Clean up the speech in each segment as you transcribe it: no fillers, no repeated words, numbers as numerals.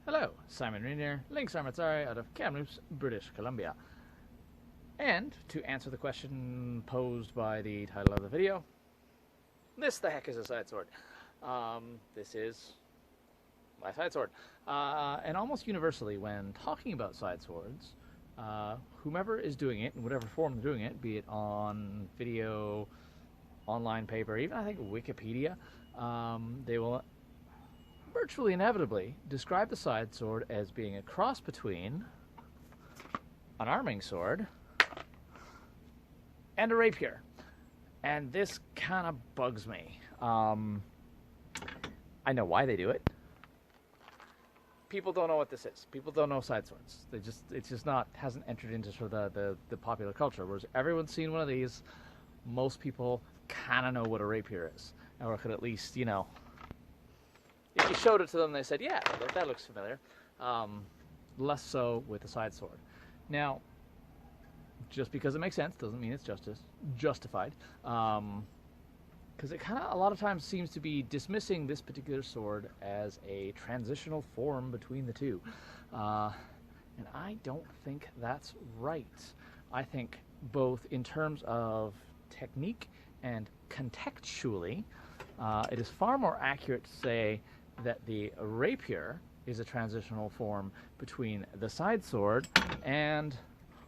Hello, Simon Rainier, Links Armitzari out of Kamloops, British Columbia. And to answer the question posed by the title of the video, this the heck is a sidesword. This is my sidesword. And almost universally when talking about sideswords, whomever is doing it, in whatever form they're doing it, be it on video, online paper, even I think Wikipedia, they will virtually inevitably describe the sidesword as being a cross between an arming sword and a rapier. And this kind of bugs me. I know why they do it. People don't know what this is. People don't know sideswords. It's just hasn't entered into sort of the popular culture. Whereas everyone's seen one of these, most people kind of know what a rapier is, or could at least, you know, if you showed it to them, they said, yeah, that looks familiar. Less so with the sidesword. Now, just because it makes sense doesn't mean it's justified. Because it kind of, a lot of times, seems to be dismissing this particular sword as a transitional form between the two. And I don't think that's right. I think both in terms of technique and contextually, it is far more accurate to say that the rapier is a transitional form between the sidesword and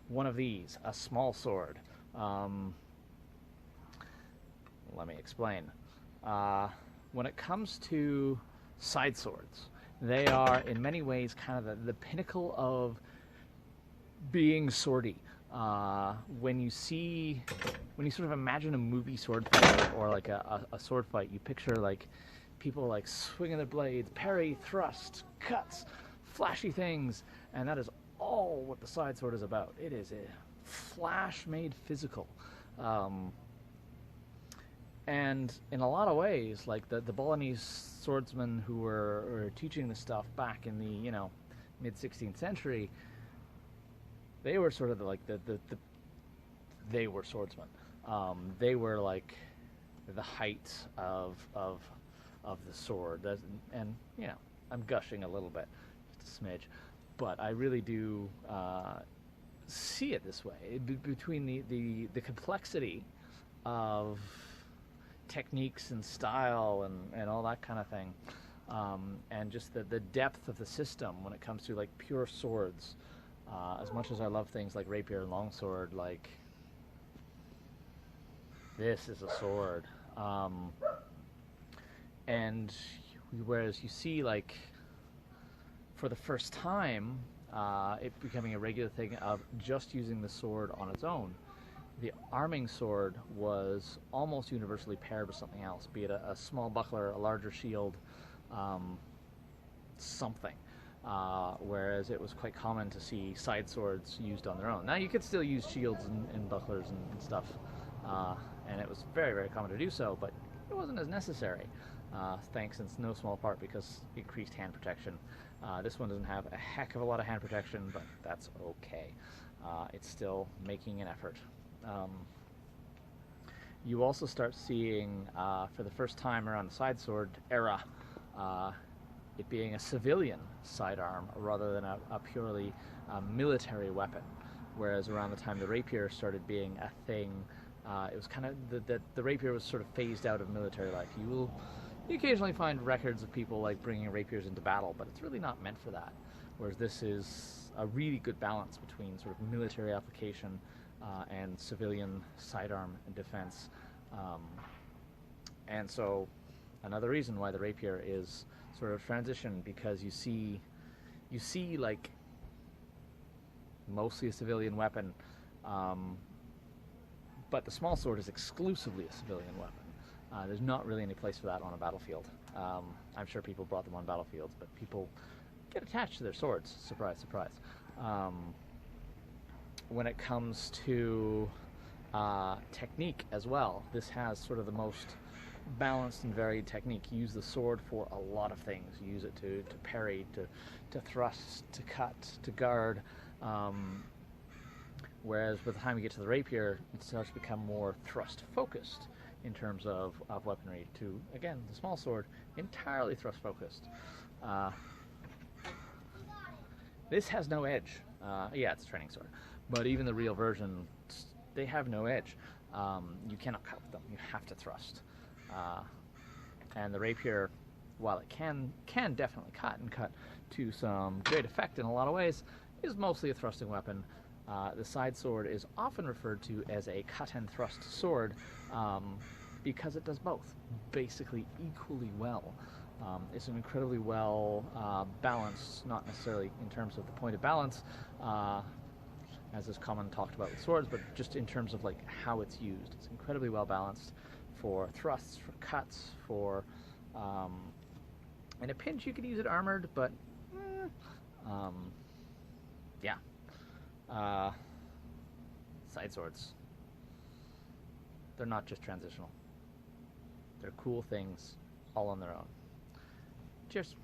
one of these, a small sword. Let me explain. When it comes to sideswords, they are in many ways kind of the pinnacle of being swordy. When you sort of imagine a movie sword fight or like a sword fight, you picture like people like swinging their blades, parry, thrust, cuts, flashy things, and that is all what the sidesword is about. It is a flash made physical. And in a lot of ways, like the Bolognese swordsmen who were teaching this stuff back in the, you know, mid-16th century, they were sort of they were swordsmen. They were like the height of the sword. And you know, I'm gushing a little bit, just a smidge, but I really do see it this way, between the complexity of techniques and style and all that kind of thing, and just the depth of the system when it comes to like pure swords. As much as I love things like rapier and longsword, like this is a sword. And whereas you see, like, for the first time, it becoming a regular thing of just using the sword on its own, the arming sword was almost universally paired with something else, be it a small buckler, a larger shield, something. Whereas it was quite common to see side swords used on their own. Now you could still use shields and bucklers and stuff, and it was very, very common to do so, but it wasn't as necessary, thanks in no small part because increased hand protection. This one doesn't have a heck of a lot of hand protection, but that's okay. It's still making an effort. You also start seeing, for the first time around the sidesword era, it being a civilian sidearm rather than a purely military weapon. Whereas around the time the rapier started being a thing, it was kind of the rapier was sort of phased out of military life. You occasionally find records of people like bringing rapiers into battle, but it's really not meant for that. Whereas this is a really good balance between sort of military application and civilian sidearm defense. And so another reason why the rapier is sort of transition, because you see like mostly a civilian weapon, but the small sword is exclusively a civilian weapon. There's not really any place for that on a battlefield. I'm sure people brought them on battlefields, but people get attached to their swords. Surprise, surprise. When it comes to technique as well, this has sort of the most balanced and varied technique. You use the sword for a lot of things. You use it to parry, to thrust, to cut, to guard. Whereas by the time you get to the rapier, it starts to become more thrust focused in terms of weaponry to, again, the small sword, entirely thrust focused. This has no edge. Yeah, it's a training sword, but even the real version, they have no edge. You cannot cut with them. You have to thrust. And the rapier, while it can definitely cut and cut to some great effect in a lot of ways, is mostly a thrusting weapon. The Sidesword is often referred to as a cut and thrust sword because it does both basically equally well. It's an incredibly well balanced, not necessarily in terms of the point of balance, as is common talked about with swords, but just in terms of like how it's used. It's incredibly well balanced for thrusts, for cuts, for in a pinch you could use it armored, but yeah. Sideswords. They're not just transitional. They're cool things all on their own. Cheers.